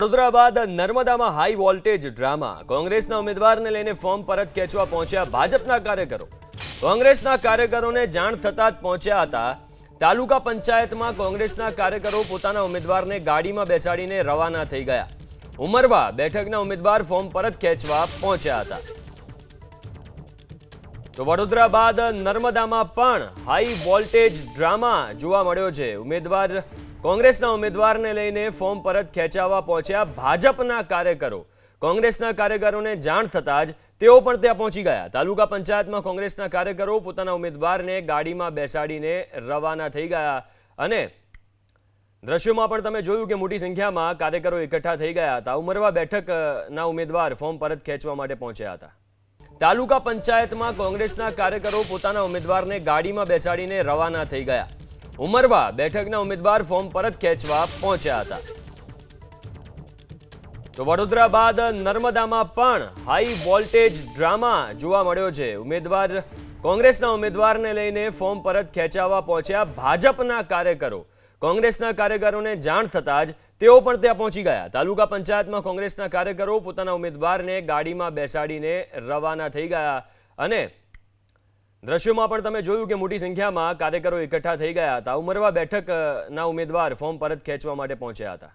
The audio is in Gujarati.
વડોદરા બાદ નર્મદામાં હાઈ વોલ્ટેજ ડ્રામા. કોંગ્રેસના ઉમેદવારને લઈને ફોર્મ પરત ખેંચવા પહોંચ્યા ભાજપના કાર્યકરો. કોંગ્રેસના કાર્યકરોને જાણ થતાં જ પહોંચ્યા હતા. તાલુકા પંચાયતમાં કોંગ્રેસના કાર્યકરો પોતાના ઉમેદવારને ગાડીમાં બેસાડીને રવાના થઈ ગયા. ઉમરવા બેઠકના ઉમેદવાર ફોર્મ પરત ખેંચવા પહોંચ્યા હતા. તો વડોદરા બાદ નર્મદામાં પણ હાઈ વોલ્ટેજ ડ્રામા જોવા મળ્યો છે. કોંગ્રેસના ઉમેદવારને લઈને ફોર્મ પરત ખેંચાવવા પહોંચ્યા ભાજપના કાર્યકરો. કોંગ્રેસના કાર્યકરોને જાણ થતાં જ તેઓ પણ ત્યાં પહોંચી ગયા. તાલુકા પંચાયતમાં કોંગ્રેસના કાર્યકરો પોતાના ઉમેદવારને ગાડીમાં બેસાડીને રવાના થઈ ગયા અને દ્રશ્યોમાં પણ તમે જોયું કે મોટી સંખ્યામાં કાર્યકરો એકઠા થઈ ગયા હતા. ઉમરવા બેઠકના ઉમેદવાર ફોર્મ પરત ખેંચવા માટે પહોંચ્યા હતા. તાલુકા પંચાયતમાં કોંગ્રેસના કાર્યકરો પોતાના ઉમેદવારને ગાડીમાં બેસાડીને રવાના થઈ ગયા. ઉમરવા બેઠકના ઉમેદવાર ફોર્મ પરત ખેંચવા પહોંચ્યા હતા. તો વડોદરા બાદ નર્મદામાં પણ હાઈ વોલ્ટેજ ડ્રામા જોવા મળ્યો છે. કોંગ્રેસના ઉમેદવારને લઈને ફોર્મ પરત ખેંચાવવા પહોંચ્યા ભાજપના કાર્યકરો. કોંગ્રેસના કાર્યકરોને જાણ થતાં જ તેઓ પણ ત્યાં પહોંચી ગયા. તાલુકા પંચાયતમાં કોંગ્રેસના કાર્યકરો પોતાના ઉમેદવારને ગાડીમાં બેસાડીને રવાના થઈ ગયા અને દ્રશ્યોમાં પણ તમે જોયું કે મોટી સંખ્યામાં કાર્યકરો એકઠા થઈ ગયા હતા. ઉમરવા બેઠકના ઉમેદવાર ફોર્મ પરત ખેંચવા માટે પહોંચ્યા હતા.